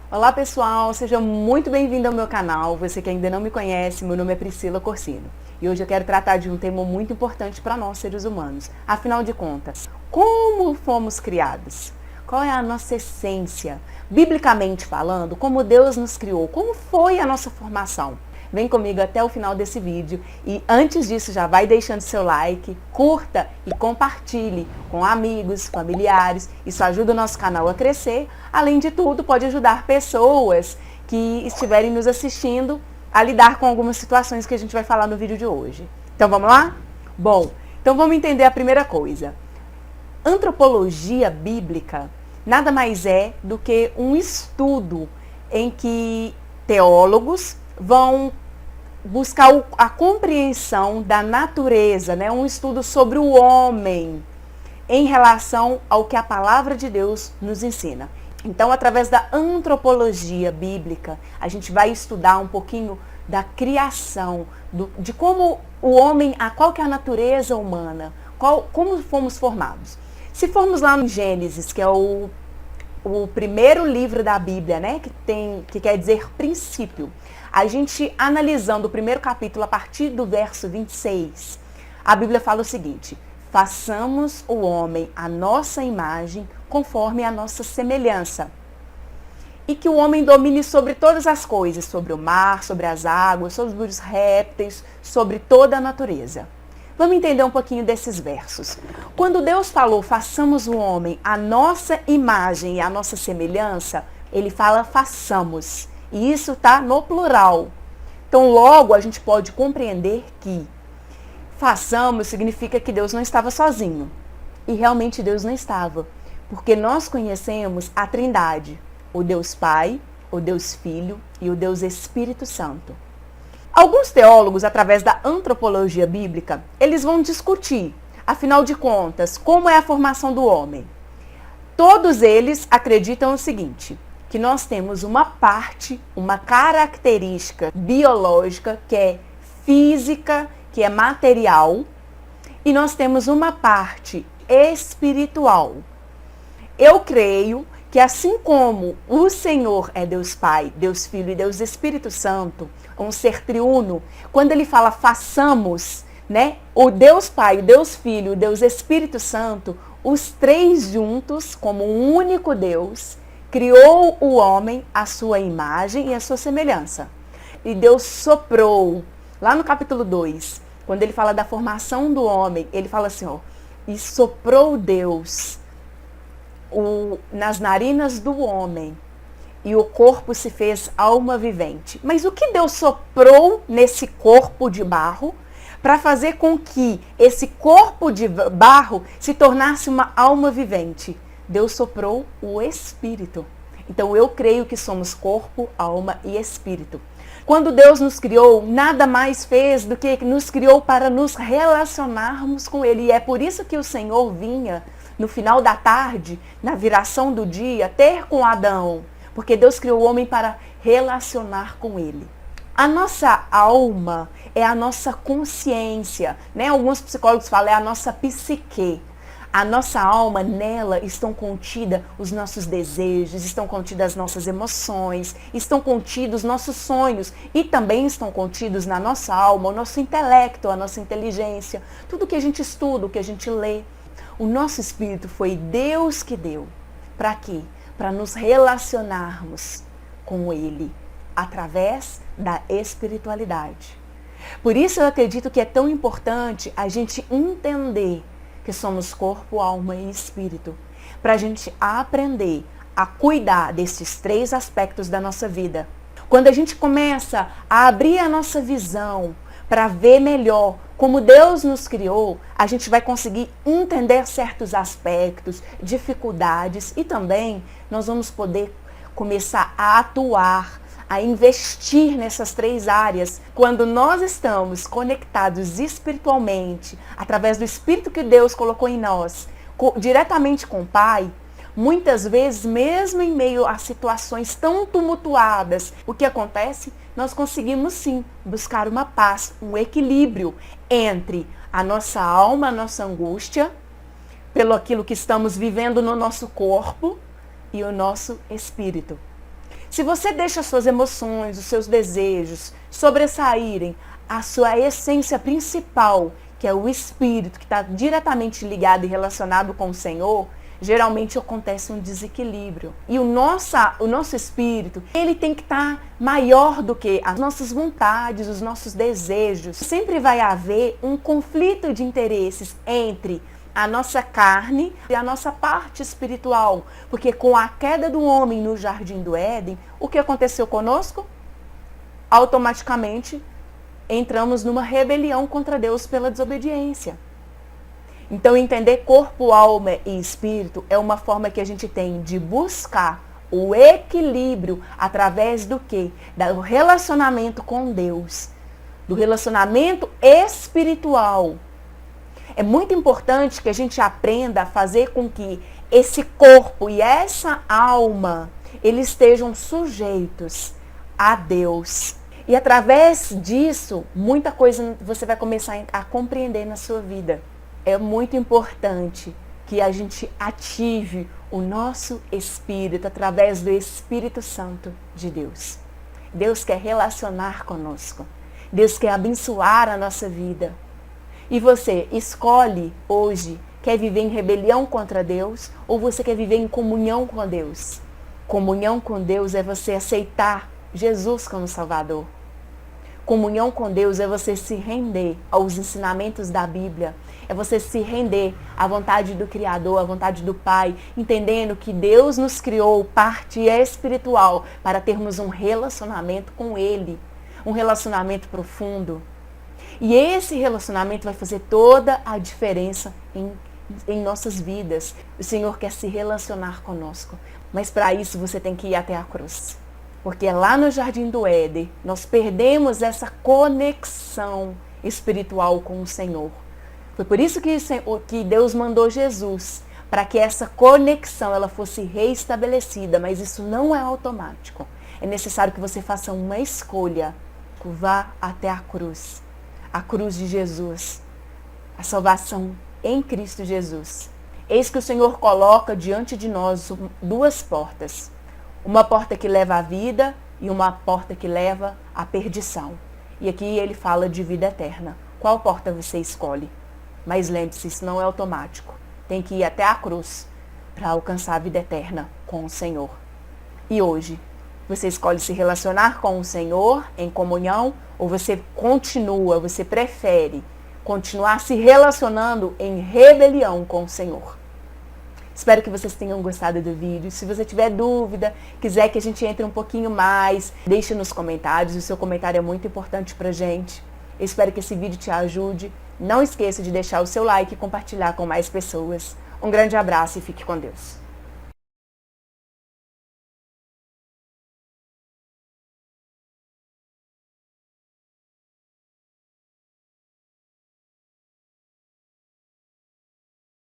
Olá pessoal, seja muito bem-vindo ao meu canal. Você que ainda não me conhece, meu nome é Priscila Corsino. E hoje eu quero tratar de um tema muito importante para nós seres humanos. Afinal de contas, como fomos criados? Qual é a nossa essência? Biblicamente falando, como Deus nos criou? Como foi a nossa formação? Vem comigo até o final desse vídeo e antes disso já vai deixando seu like, curta e compartilhe com amigos, familiares. Isso ajuda o nosso canal a crescer. Além de tudo, pode ajudar pessoas que estiverem nos assistindo a lidar com algumas situações que a gente vai falar no vídeo de hoje. Então vamos lá? Bom, então vamos entender a primeira coisa. Antropologia bíblica nada mais é do que um estudo em que teólogos vão buscar a compreensão da natureza, né? Um estudo sobre o homem em relação ao que a palavra de Deus nos ensina. Então, através da antropologia bíblica, a gente vai estudar um pouquinho da criação, de como o homem, qual que é a natureza humana, como fomos formados. Se formos lá no Gênesis, que é o primeiro livro da Bíblia, né, que quer dizer princípio, a gente analisando o primeiro capítulo a partir do verso 26, a Bíblia fala o seguinte: façamos o homem à nossa imagem, conforme a nossa semelhança. E que o homem domine sobre todas as coisas, sobre o mar, sobre as águas, sobre os répteis, sobre toda a natureza. Vamos entender um pouquinho desses versos. Quando Deus falou, façamos o homem à nossa imagem e à nossa semelhança, ele fala façamos. E isso está no plural. Então, logo, a gente pode compreender que façamos significa que Deus não estava sozinho. E realmente Deus não estava. Porque nós conhecemos a Trindade, o Deus Pai, o Deus Filho e o Deus Espírito Santo. Alguns teólogos, através da antropologia bíblica, eles vão discutir, afinal de contas, como é a formação do homem. Todos eles acreditam o seguinte: que nós temos uma parte, uma característica biológica que é física, que é material, e nós temos uma parte espiritual. Eu creio que assim como o Senhor é Deus Pai, Deus Filho e Deus Espírito Santo, um ser triuno, quando ele fala façamos, né, o Deus Pai, o Deus Filho, o Deus Espírito Santo, os três juntos, como um único Deus, criou o homem à sua imagem e à sua semelhança. E Deus soprou, lá no capítulo 2, quando ele fala da formação do homem, ele fala assim, ó, e soprou Deus nas narinas do homem, e o corpo se fez alma vivente. Mas o que Deus soprou nesse corpo de barro para fazer com que esse corpo de barro se tornasse uma alma vivente? Deus soprou o Espírito. Então eu creio que somos corpo, alma e espírito. Quando Deus nos criou, nada mais fez do que nos criou para nos relacionarmos com Ele. E é por isso que o Senhor vinha no final da tarde, na viração do dia, ter com Adão. Porque Deus criou o homem para relacionar com Ele. A nossa alma é a nossa consciência, né? Alguns psicólogos falam, é a nossa psique. A nossa alma, nela estão contidos os nossos desejos, estão contidas as nossas emoções, estão contidos nossos sonhos e também estão contidos na nossa alma o nosso intelecto, a nossa inteligência, tudo que a gente estuda, o que a gente lê. O nosso espírito foi Deus que deu. Para quê? Para nos relacionarmos com Ele através da espiritualidade. Por isso eu acredito que é tão importante a gente entender que somos corpo, alma e espírito, para a gente aprender a cuidar desses três aspectos da nossa vida. Quando a gente começa a abrir a nossa visão para ver melhor como Deus nos criou, a gente vai conseguir entender certos aspectos, dificuldades e também nós vamos poder começar a atuar, a investir nessas três áreas. Quando nós estamos conectados espiritualmente, através do Espírito que Deus colocou em nós, diretamente com o Pai, muitas vezes, mesmo em meio a situações tão tumultuadas, o que acontece? Nós conseguimos sim buscar uma paz, um equilíbrio entre a nossa alma, a nossa angústia, pelo aquilo que estamos vivendo no nosso corpo e o nosso espírito. Se você deixa as suas emoções, os seus desejos sobressaírem a sua essência principal, que é o espírito, que está diretamente ligado e relacionado com o Senhor, geralmente acontece um desequilíbrio. E o nosso espírito, ele tem que estar maior do que as nossas vontades, os nossos desejos. Sempre vai haver um conflito de interesses entre a nossa carne e a nossa parte espiritual. Porque com a queda do homem no Jardim do Éden, o que aconteceu conosco? Automaticamente entramos numa rebelião contra Deus pela desobediência. Então, entender corpo, alma e espírito é uma forma que a gente tem de buscar o equilíbrio através do quê? Do relacionamento com Deus, do relacionamento espiritual. É muito importante que a gente aprenda a fazer com que esse corpo e essa alma, eles estejam sujeitos a Deus. E através disso, muita coisa você vai começar a compreender na sua vida. É muito importante que a gente ative o nosso espírito através do Espírito Santo de Deus. Deus quer relacionar conosco. Deus quer abençoar a nossa vida. E você escolhe hoje, quer viver em rebelião contra Deus ou você quer viver em comunhão com Deus? Comunhão com Deus é você aceitar Jesus como Salvador. Comunhão com Deus é você se render aos ensinamentos da Bíblia. É você se render à vontade do Criador, à vontade do Pai, entendendo que Deus nos criou parte espiritual para termos um relacionamento com Ele. Um relacionamento profundo. E esse relacionamento vai fazer toda a diferença em nossas vidas. O Senhor quer se relacionar conosco. Mas para isso você tem que ir até a cruz. Porque lá no Jardim do Éden, nós perdemos essa conexão espiritual com o Senhor. Foi por isso que Deus mandou Jesus, para que essa conexão ela fosse reestabelecida. Mas isso não é automático. É necessário que você faça uma escolha. Vá até a cruz de Jesus, a salvação em Cristo Jesus. Eis que o Senhor coloca diante de nós duas portas. Uma porta que leva à vida e uma porta que leva à perdição. E aqui ele fala de vida eterna. Qual porta você escolhe? Mas lembre-se, isso não é automático. Tem que ir até a cruz para alcançar a vida eterna com o Senhor. E hoje, você escolhe se relacionar com o Senhor em comunhão ou você prefere continuar se relacionando em rebelião com o Senhor? Espero que vocês tenham gostado do vídeo. Se você tiver dúvida, quiser que a gente entre um pouquinho mais, deixe nos comentários. O seu comentário é muito importante pra gente. Eu espero que esse vídeo te ajude. Não esqueça de deixar o seu like e compartilhar com mais pessoas. Um grande abraço e fique com Deus.